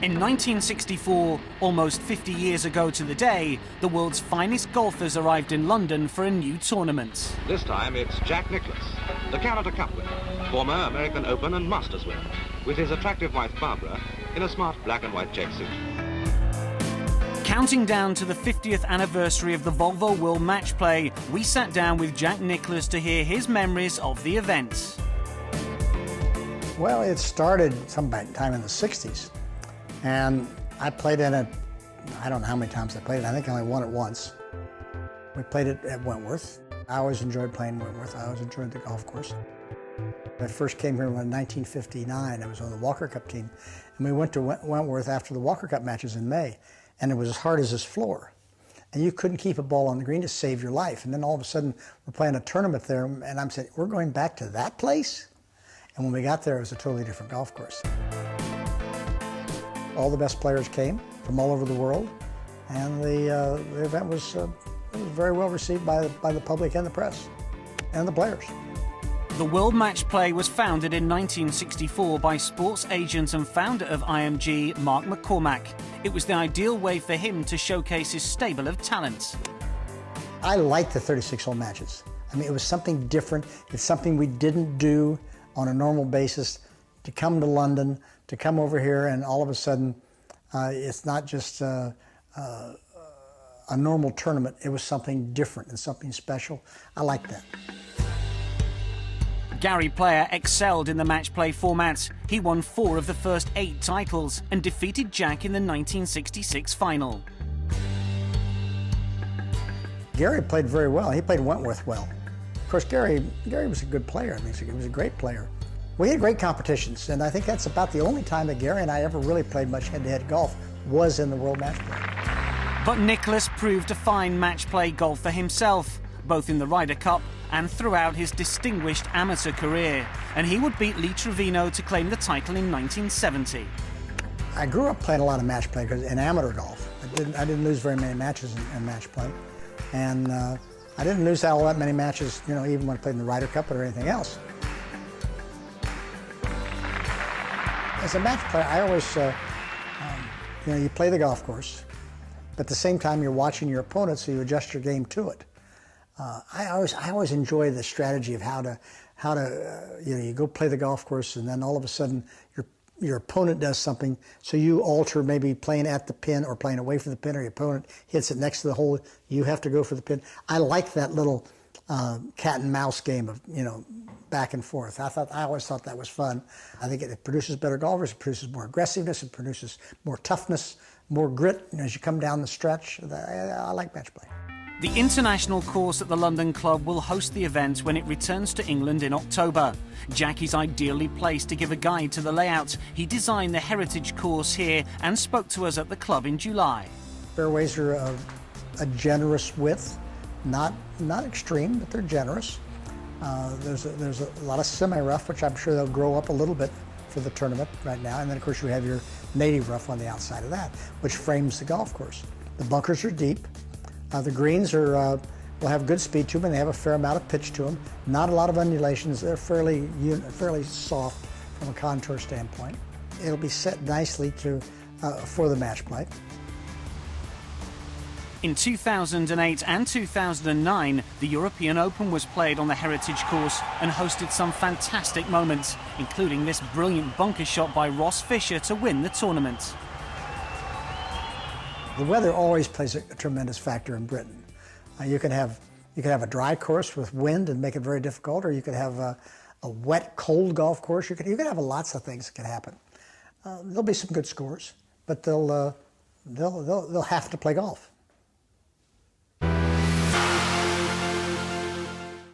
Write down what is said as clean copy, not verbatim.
In 1964, almost 50 years ago to the day, the world's finest golfers arrived in London for a new tournament. This time it's Jack Nicklaus, the Canada Cup winner, former American Open and Masters winner, with his attractive wife Barbara in a smart black and white check suit. Counting down to the 50th anniversary of the Volvo World Match Play, we sat down with Jack Nicklaus to hear his memories of the event. Well, it started sometime in the 60s. And I played in it, I don't know how many times I played it. I think I only won it once. We played it at Wentworth. I always enjoyed playing Wentworth. I always enjoyed the golf course. I first came here in 1959. I was on the Walker Cup team. And we went to Wentworth after the Walker Cup matches in May. And it was as hard as this floor. And you couldn't keep a ball on the green to save your life. And then all of a sudden, we're playing a tournament there. And I'm saying, we're going back to that place? And when we got there, it was a totally different golf course. All the best players came from all over the world, and the event was very well received by the public and the press, and the players. The World Match Play was founded in 1964 by sports agent and founder of IMG, Mark McCormack. It was the ideal way for him to showcase his stable of talent. I liked the 36-hole matches. I mean, it was something different. It's something we didn't do on a normal basis. To come to London, to come over here, and all of a sudden, it's not just a normal tournament. It was something different and something special. I like that. Gary Player excelled in the match play format. He won 4 of the first 8 titles and defeated Jack in the 1966 final. Gary played very well. He played Wentworth well. Of course, Gary was a good player. I mean, he was a great player. We had great competitions, and I think that's about the only time that Gary and I ever really played much head-to-head golf was in the World Match Play. But Nicklaus proved a fine match play golfer himself, both in the Ryder Cup and throughout his distinguished amateur career, and he would beat Lee Trevino to claim the title in 1970. I grew up playing a lot of match play in amateur golf. I didn't lose very many matches in match play, and I didn't lose all that many matches, you know, even when I played in the Ryder Cup or anything else. As a match player, I always, you know, you play the golf course, but at the same time you're watching your opponent, so you adjust your game to it. I always enjoy the strategy of how to, you know, you go play the golf course, and then all of a sudden your opponent does something, so you alter maybe playing at the pin or playing away from the pin, or your opponent hits it next to the hole, you have to go for the pin. I like that little cat and mouse game of, you know, back and forth. I always thought that was fun. I think it produces better golfers, it produces more aggressiveness, it produces more toughness, more grit, you know, as you come down the stretch. I like match play. The international course at the London Club will host the event when it returns to England in October. Jack is ideally placed to give a guide to the layout. He designed the heritage course here and spoke to us at the club in July. Fairways are a generous width, not extreme, but they're generous. There's a lot of semi-rough, which I'm sure they'll grow up a little bit for the tournament right now. And then, of course, you have your native rough on the outside of that, which frames the golf course. The bunkers are deep. The greens will have good speed to them, and they have a fair amount of pitch to them. Not a lot of undulations. They're fairly soft from a contour standpoint. It'll be set nicely for the match play. In 2008 and 2009, the European Open was played on the heritage course and hosted some fantastic moments, including this brilliant bunker shot by Ross Fisher to win the tournament. The weather always plays a tremendous factor in Britain. You can have a dry course with wind and make it very difficult, or you could have a wet, cold golf course. You could have lots of things that can happen. There'll be some good scores, but they'll have to play golf.